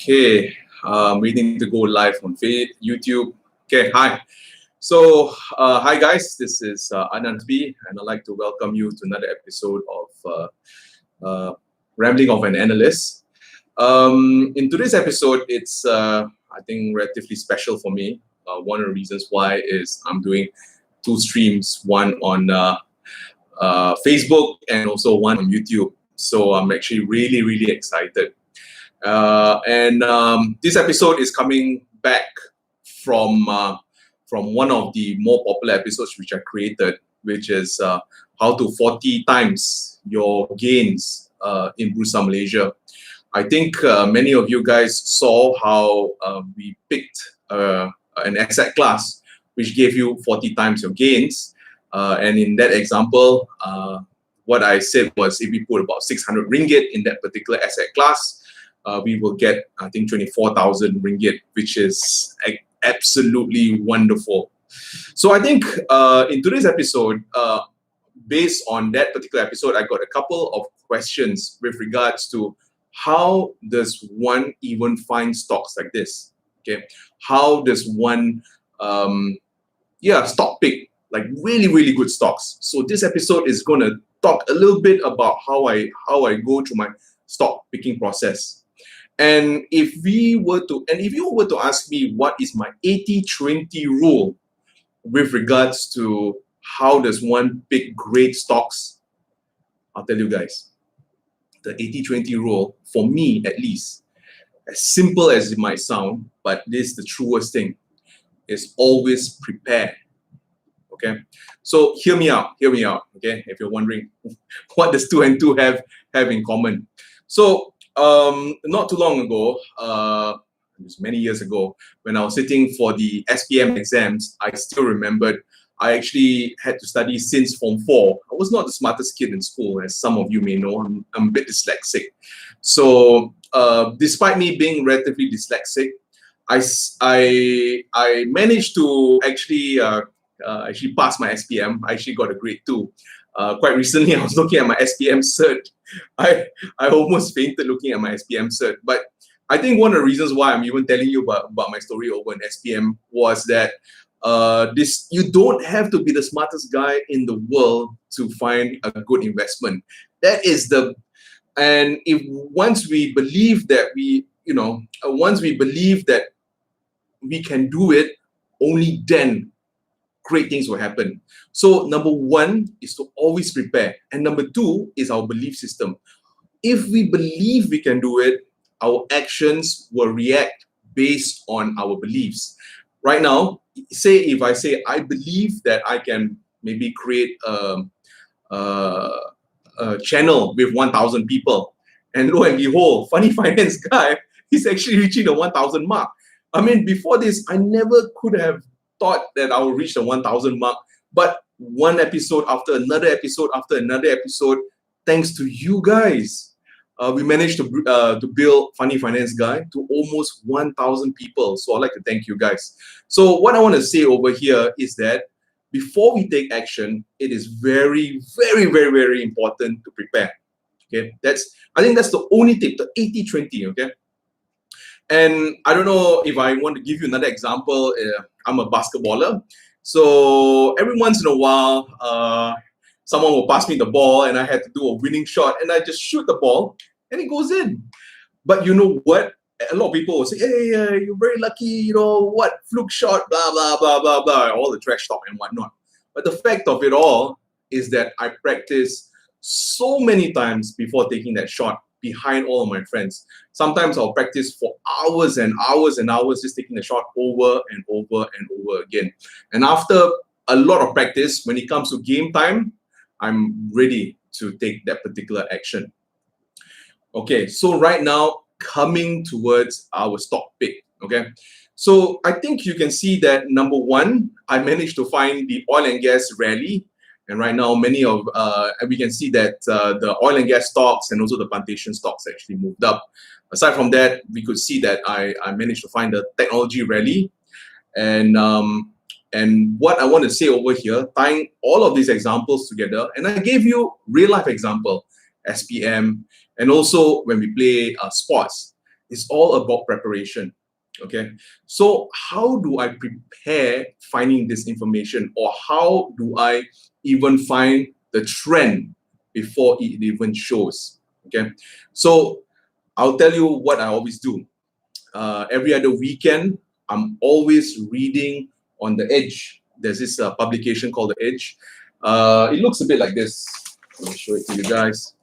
Okay, waiting to go live on YouTube. Okay, hi. So, hi guys, this is Anand B, and I'd like to welcome you to another episode of Rambling of an Analyst. In today's episode, it's I think relatively special for me. One of the reasons why is I'm doing two streams, one on Facebook and also one on YouTube. So I'm actually really excited. This episode is coming back from one of the more popular episodes which I created, which is how to 40 times your gains in Bursa Malaysia. I think many of you guys saw how we picked an asset class which gave you 40 times your gains. And in that example, what I said was if we put about 600 ringgit in that particular asset class, we will get, I think, 24,000 ringgit, which is absolutely wonderful. So I think in today's episode, based on that particular episode, I got a couple of questions with regards to how does one even find stocks like this? Okay, how does one, stock pick like really good stocks? So this episode is going to talk a little bit about how I go through my stock picking process. And if you were to ask me what is my 80-20 rule with regards to how does one pick great stocks, I'll tell you guys. The 80-20 rule, for me at least, as simple as it might sound, but this is the truest thing, is always prepare. Okay, so hear me out. Okay, if you're wondering what does 2 and 2 have in common. So not too long ago, it was many years ago, when I was sitting for the SPM exams, I still remembered I actually had to study since Form 4. I was not the smartest kid in school, as some of you may know. I'm a bit dyslexic. So despite me being relatively dyslexic, I managed to actually pass my SPM. I actually got a grade 2. Quite recently, I was looking at my SPM cert. I almost fainted looking at my SPM cert. But I think one of the reasons why I'm even telling you about my story over in SPM was that you don't have to be the smartest guy in the world to find a good investment. That is once we believe that we can do it, only then great things will happen. So number one is to always prepare. And number two is our belief system. If we believe we can do it, our actions will react based on our beliefs. Right now, if I say I believe that I can maybe create a channel with 1,000 people, and lo and behold, Funny Finance guy is actually reaching the 1,000 mark. I mean, before this, I never could have thought that I would reach the 1,000 mark, but one episode after another episode, thanks to you guys, we managed to build Funny Finance Guy to almost 1,000 people. So I'd like to thank you guys. So what I want to say over here is that before we take action, it is very important to prepare. Okay, I think that's the only tip, the 80-20. Okay. And I don't know if I want to give you another example. I'm a basketballer. So every once in a while, someone will pass me the ball and I had to do a winning shot and I just shoot the ball and it goes in. But you know what? A lot of people will say, hey, you're very lucky, what, fluke shot, blah, blah, blah, blah, blah, all the trash talk and whatnot. But the fact of it all is that I practice so many times before taking that shot behind all of my friends. Sometimes I'll practice for hours and hours and hours, just taking the shot over and over and over again. And after a lot of practice, when it comes to game time, I'm ready to take that particular action. Okay, so right now, coming towards our stock pick. Okay, so I think you can see that number one, I managed to find the oil and gas rally. And right now, we can see that the oil and gas stocks and also the plantation stocks actually moved up. Aside from that, we could see that I managed to find the technology rally. And what I want to say over here, tying all of these examples together, and I gave you real life example, SPM, and also when we play sports. It's all about preparation. Okay, so how do I prepare finding this information, or how do I even find the trend before it even shows? Okay, so I'll tell you what I always do. Every other weekend, I'm always reading on The Edge. There's this publication called The Edge. It looks a bit like this. Let me show it to you guys.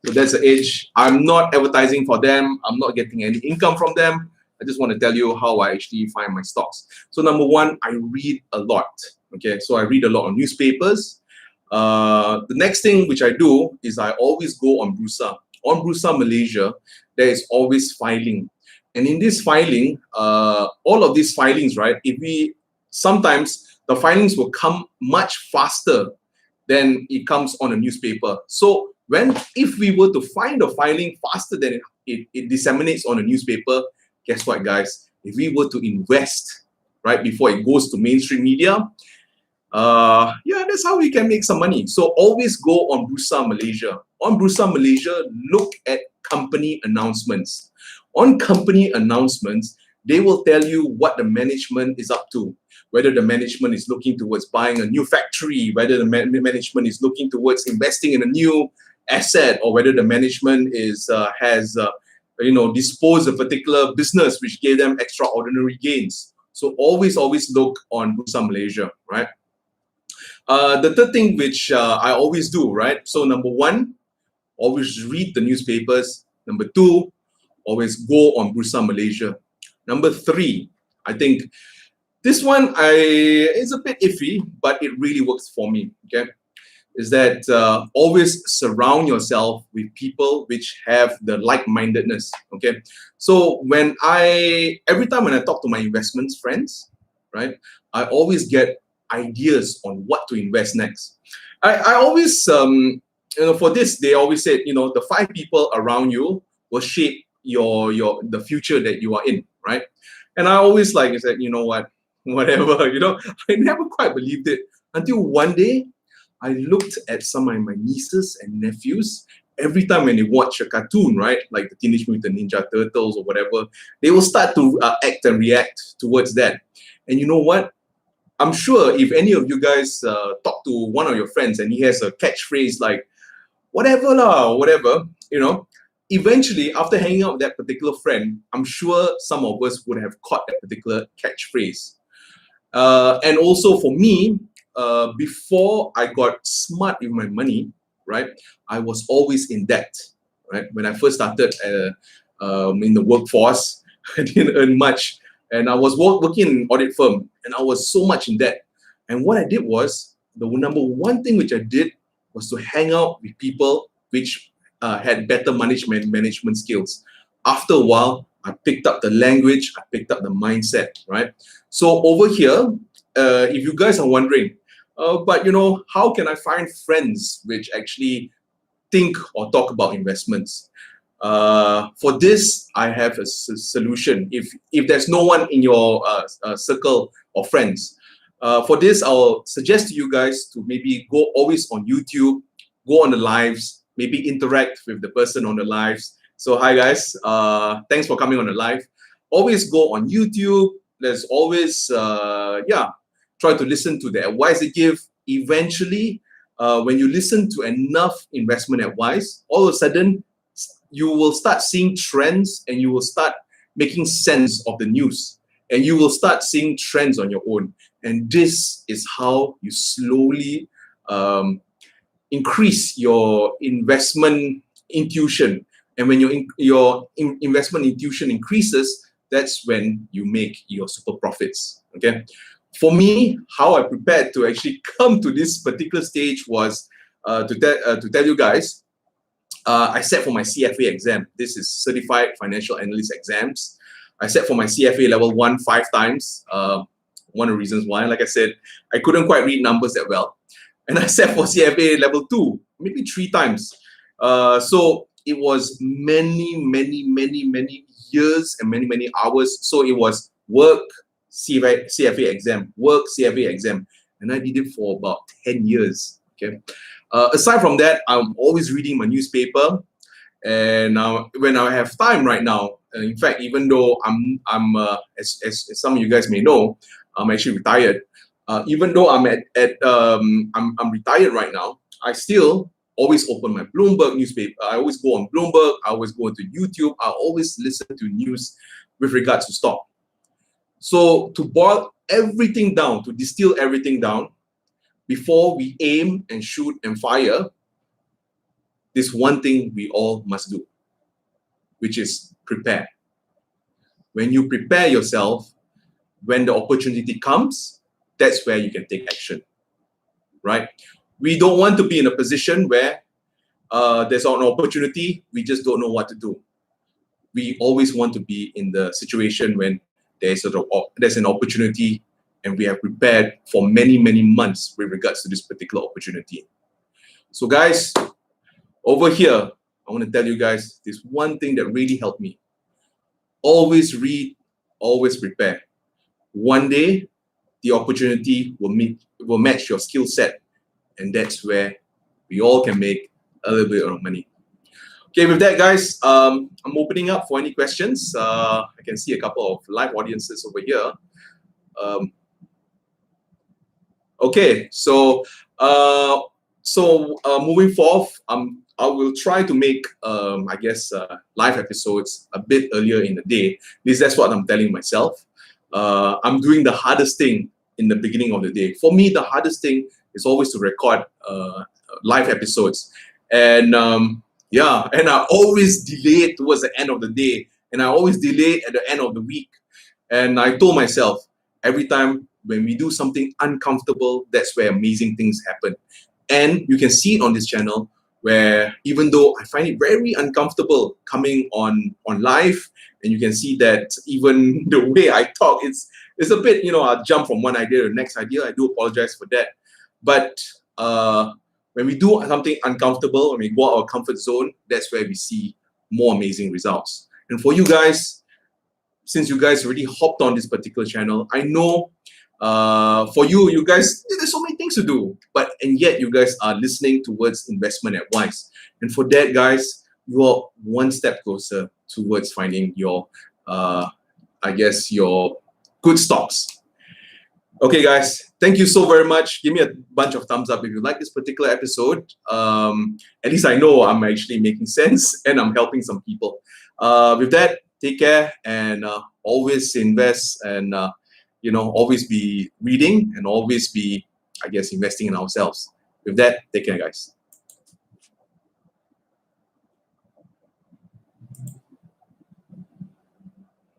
So that's The Edge. I'm not advertising for them. I'm not getting any income from them. I just want to tell you how I actually find my stocks. So number one, I read a lot. Okay, so I read a lot on newspapers. The next thing which I do is I always go on Bursa. On Bursa Malaysia, there is always filing. And in this filing, all of these filings, right, sometimes the filings will come much faster than it comes on a newspaper. So if we were to find a filing faster than it disseminates on a newspaper, guess what, guys? If we were to invest right before it goes to mainstream media, yeah, that's how we can make some money. So always go on Bursa Malaysia. On Bursa Malaysia, look at company announcements. On company announcements, they will tell you what the management is up to. Whether the management is looking towards buying a new factory, whether the management is looking towards investing in a new asset, or whether the management has disposed a particular business which gave them extraordinary gains. So always look on Bursa Malaysia, right? The third thing which I always do, right? So number one, always read the newspapers. Number two, always go on Bursa Malaysia. Number three, I think this one is a bit iffy, but it really works for me, okay? Is that always surround yourself with people which have the like-mindedness, okay? So every time when I talk to my investments friends, right, I always get ideas on what to invest next. I always, for this, they always said, the 5 people around you will shape the future that you are in, right? And I always I said, you know what, whatever, I never quite believed it until one day I looked at some of my nieces and nephews. Every time when they watch a cartoon, right, like the Teenage Mutant Ninja Turtles or whatever, they will start to act and react towards that. And you know what? I'm sure if any of you guys talk to one of your friends and he has a catchphrase like, whatever lah, whatever, eventually after hanging out with that particular friend, I'm sure some of us would have caught that particular catchphrase. And also for me, before I got smart with my money, right, I was always in debt, right? When I first started in the workforce, I didn't earn much. And I was working in an audit firm, and I was so much in debt. And what I did was, the number one thing which I did was to hang out with people which had better management skills. After a while, I picked up the language, I picked up the mindset, right? So over here, if you guys are wondering, but how can I find friends which actually think or talk about investments? For this, I have a solution. If there's no one in your circle of friends, for this, I'll suggest to you guys to maybe go always on YouTube, go on the lives, maybe interact with the person on the lives. So hi guys, thanks for coming on the live. Always go on YouTube. There's always, try to listen to the advice they give. Eventually, when you listen to enough investment advice, all of a sudden, you will start seeing trends and you will start making sense of the news. And you will start seeing trends on your own. And this is how you slowly increase your investment intuition. And when your investment intuition increases, that's when you make your super profits, okay? For me, how I prepared to actually come to this particular stage was to tell you guys, I sat for my CFA exam. This is Certified Financial Analyst exams. I sat for my CFA level 1 5 times. One of the reasons why, like I said, I couldn't quite read numbers that well. And I sat for CFA level 2, maybe 3 times. So it was many years and many hours. So it was work, CFA exam, work, CFA exam. And I did it for about 10 years, okay? Aside from that, I'm always reading my newspaper. And when I have time right now, In fact, even though as some of you guys may know, I'm actually retired. Even though I'm I'm retired right now, I still always open my Bloomberg newspaper. I always go on Bloomberg. I always go to YouTube. I always listen to news with regards to stock. So to boil everything down, to distill everything down, before we aim and shoot and fire, there's one thing we all must do, which is prepare. When you prepare yourself, when the opportunity comes, that's where you can take action, right? We don't want to be in a position where there's an opportunity, we just don't know what to do. We always want to be in the situation when there's an opportunity and we have prepared for many, many months with regards to this particular opportunity. So guys, over here, I want to tell you guys this one thing that really helped me. Always read, always prepare. One day, the opportunity will match your skill set, and that's where we all can make a little bit of money. Okay, with that, guys, I'm opening up for any questions. I can see a couple of live audiences over here. Okay, so moving forth, I will try to make, I guess, live episodes a bit earlier in the day. That's what I'm telling myself. I'm doing the hardest thing in the beginning of the day. For me, the hardest thing is always to record live episodes. And yeah, and I always delay it towards the end of the day. And I always delay it at the end of the week. And I told myself, every time when we do something uncomfortable, that's where amazing things happen. And you can see it on this channel, where even though I find it very uncomfortable coming on live, and you can see that even the way I talk, it's a bit, I jump from one idea to the next idea. I do apologize for that. But when we do something uncomfortable, when we go out of our comfort zone, that's where we see more amazing results. And for you guys, since you guys already hopped on this particular channel, I know for you guys, there's so many things to do, and yet you guys are listening towards investment advice. And for that, guys, you are one step closer towards finding your, I guess, your good stocks. Okay, guys, thank you so very much. Give me a bunch of thumbs up if you like this particular episode. At least I know I'm actually making sense and I'm helping some people. With that, take care and always invest and always be reading and always be, I guess, investing in ourselves. With that, take care, guys.